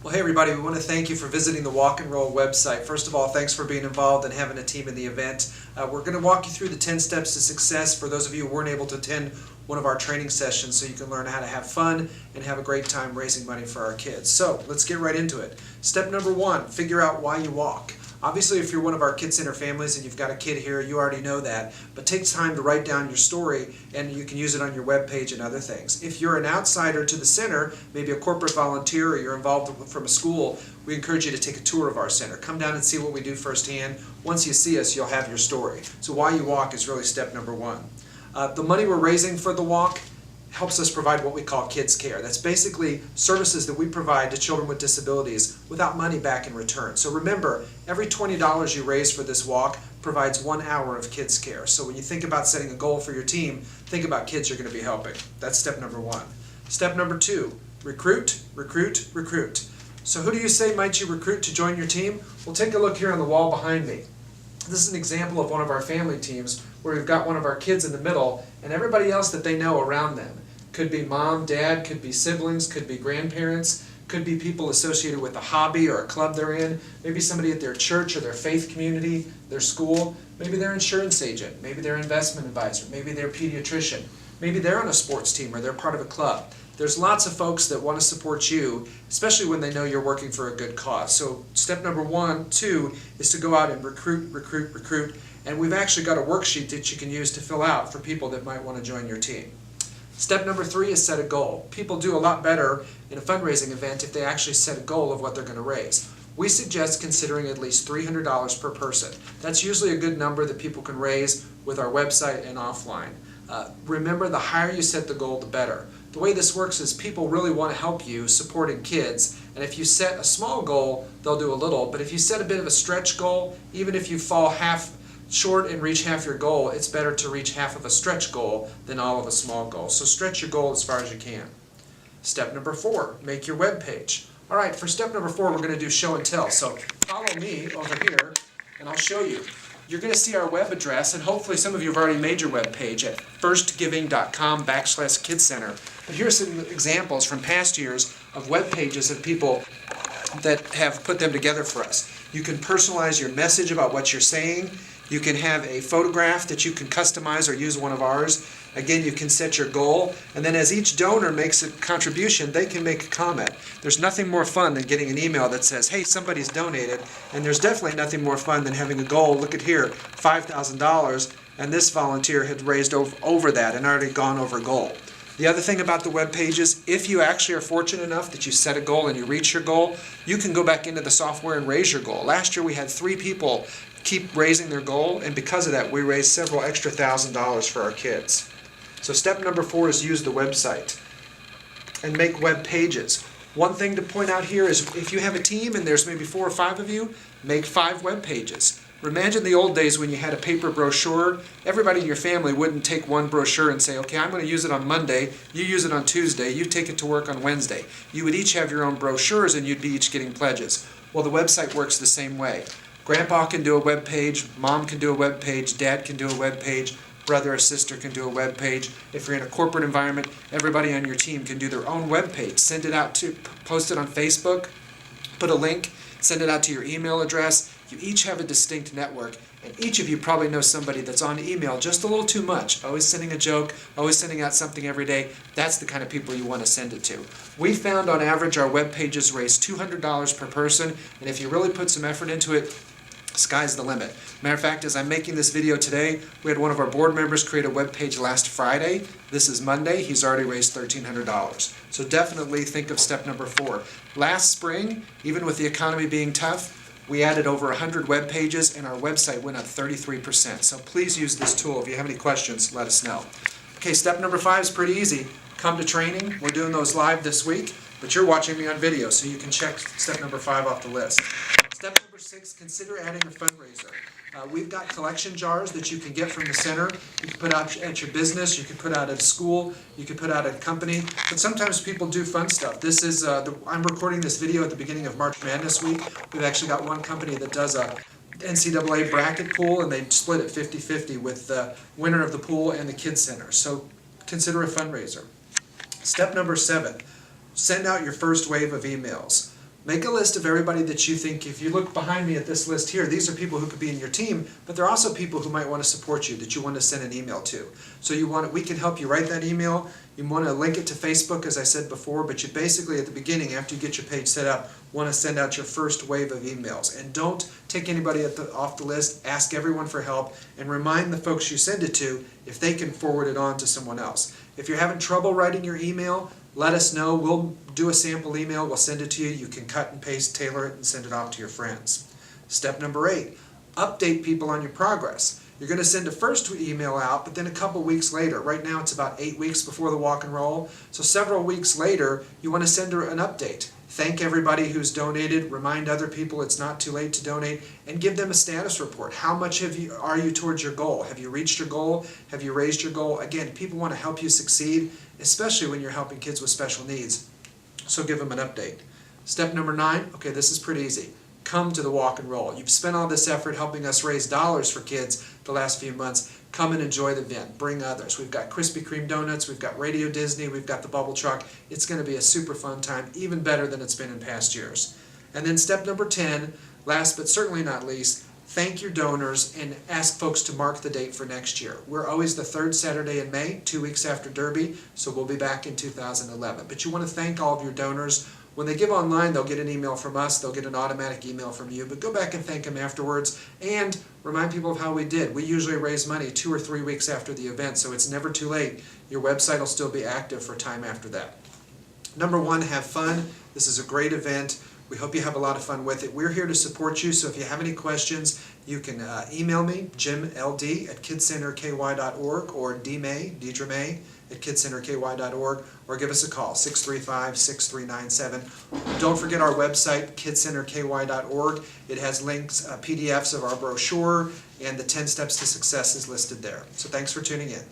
Well, hey everybody, we want to thank you for visiting the Walk and Roll website. First of all, thanks for being involved and having a team in the event. We're going to walk you through the 10 steps to success for those of you who weren't able to attend one of our training sessions so you can learn how to have fun and have a great time raising money for our kids. So let's get right into it. Step number 1, figure out why you walk. Obviously, if you're one of our Kid Center families and you've got a kid here, you already know that, but take time to write down your story and you can use it on your webpage and other things. If you're an outsider to the center, maybe a corporate volunteer or you're involved from a school, we encourage you to take a tour of our center. Come down and see what we do firsthand. Once you see us, you'll have your story. So why you walk is really step number 1. The money we're raising for the walk helps us provide what we call Kids Care. That's basically services that we provide to children with disabilities without money back in return. So remember, every $20 you raise for this walk provides 1 hour of Kids Care. So when you think about setting a goal for your team, think about kids you're going to be helping. That's step number 1. Step number 2, recruit, recruit, recruit. So who do you say might you recruit to join your team? Well, take a look here on the wall behind me. This is an example of one of our family teams where we've got one of our kids in the middle and everybody else that they know around them. Could be mom, dad, could be siblings, could be grandparents, could be people associated with a hobby or a club they're in, maybe somebody at their church or their faith community, their school, maybe their insurance agent, maybe their investment advisor, maybe their pediatrician, maybe they're on a sports team or they're part of a club. There's lots of folks that want to support you, especially when they know you're working for a good cause. So step number 1, 2 is to go out and recruit, recruit, recruit, and we've actually got a worksheet that you can use to fill out for people that might want to join your team. Step number 3 is set a goal. People do a lot better in a fundraising event if they actually set a goal of what they're going to raise. We suggest considering at least $300 per person. That's usually a good number that people can raise with our website and offline. Remember, the higher you set the goal, the better. The way this works is people really want to help you supporting kids, and if you set a small goal, they'll do a little, but if you set a bit of a stretch goal, even if you fall half short and reach half your goal, it's better to reach half of a stretch goal than all of a small goal. So stretch your goal as far as you can. Step number 4, make your web page. All right, for step number 4, we're going to do show and tell. So follow me over here, and I'll show you. You're going to see our web address, and hopefully some of you have already made your web page at firstgiving.com/KidCenter. But here's some examples from past years of web pages of people that have put them together for us. You can personalize your message about what you're saying. You can have a photograph that you can customize or use one of ours. Again, you can set your goal, and then as each donor makes a contribution, they can make a comment. There's nothing more fun than getting an email that says, hey, somebody's donated, and there's definitely nothing more fun than having a goal. Look at here, $5,000, and this volunteer had raised over that and already gone over goal. The other thing about the web pages, if you actually are fortunate enough that you set a goal and you reach your goal, you can go back into the software and raise your goal. Last year we had 3 people keep raising their goal, and because of that we raised several extra $1,000s for our kids. So step number 4 is use the website and make web pages. One thing to point out here is if you have a team and there's maybe 4 or 5 of you, make 5 web pages. Imagine the old days when you had a paper brochure. Everybody in your family wouldn't take one brochure and say, okay, I'm going to use it on Monday, you use it on Tuesday, you take it to work on Wednesday. You would each have your own brochures and you'd be each getting pledges. Well, the website works the same way. Grandpa can do a web page, mom can do a web page, dad can do a web page, brother or sister can do a web page. If you're in a corporate environment, everybody on your team can do their own web page. Send it out to, post it on Facebook, put a link, send it out to your email address. You each have a distinct network, and each of you probably know somebody that's on email just a little too much, always sending a joke, always sending out something every day. That's the kind of people you want to send it to. We found on average our web pages raise $200 per person, and if you really put some effort into it, sky's the limit. Matter of fact, as I'm making this video today, we had one of our board members create a web page last Friday. This is Monday. He's already raised $1,300. So definitely think of step number 4. Last spring, even with the economy being tough, we added over 100 web pages and our website went up 33%. So please use this tool. If you have any questions, let us know. Okay, step number 5 is pretty easy. Come to training. We're doing those live this week, but you're watching me on video, so you can check step number 5 off the list. Step number 6, consider adding a fundraiser. We've got collection jars that you can get from the center. You can put out at your business, you can put out at a school, you can put out at a company, but sometimes people do fun stuff. This is, I'm recording this video at the beginning of March Madness week. We've actually got one company that does a NCAA bracket pool, and they split it 50-50 with the winner of the pool and the Kids Center. So consider a fundraiser. Step number 7, send out your first wave of emails. Make a list of everybody that you think, if you look behind me at this list here, these are people who could be in your team, but they're also people who might want to support you, that you want to send an email to. So we can help you write that email. You want to link it to Facebook, as I said before, but you basically, at the beginning, after you get your page set up, want to send out your first wave of emails. And don't take anybody off the list. Ask everyone for help, and remind the folks you send it to if they can forward it on to someone else. If you're having trouble writing your email, let us know. We'll do a sample email. We'll send it to you. You can cut and paste, tailor it, and send it off to your friends. Step number 8, update people on your progress. You're going to send a first email out, but then a couple weeks later, right now it's about 8 weeks before the walk and roll, so several weeks later, you want to send her an update. Thank everybody who's donated, remind other people it's not too late to donate, and give them a status report. How much are you towards your goal? Have you reached your goal? Have you raised your goal? Again, people want to help you succeed, especially when you're helping kids with special needs. So give them an update. Step number 9, okay, this is pretty easy. Come to the walk and roll. You've spent all this effort helping us raise dollars for kids the last few months. Come and enjoy the event. Bring others. We've got Krispy Kreme donuts, we've got Radio Disney, we've got the bubble truck. It's going to be a super fun time, even better than it's been in past years. And then step number 10, last but certainly not least, thank your donors and ask folks to mark the date for next year. We're always the 3rd Saturday in May, 2 weeks after Derby, so we'll be back in 2011. But you want to thank all of your donors. When they give online, they'll get an email from us, they'll get an automatic email from you, but go back and thank them afterwards, and remind people of how we did. We usually raise money 2 or 3 weeks after the event, so it's never too late. Your website will still be active for time after that. Number 1, have fun. This is a great event. We hope you have a lot of fun with it. We're here to support you, so if you have any questions, you can email me, jimld@kidcenterky.org, or Deidre May at kidcenterky.org, or give us a call, 635-6397. Don't forget our website, kidcenterky.org. It has links, PDFs of our brochure, and the 10 Steps to Success is listed there. So thanks for tuning in.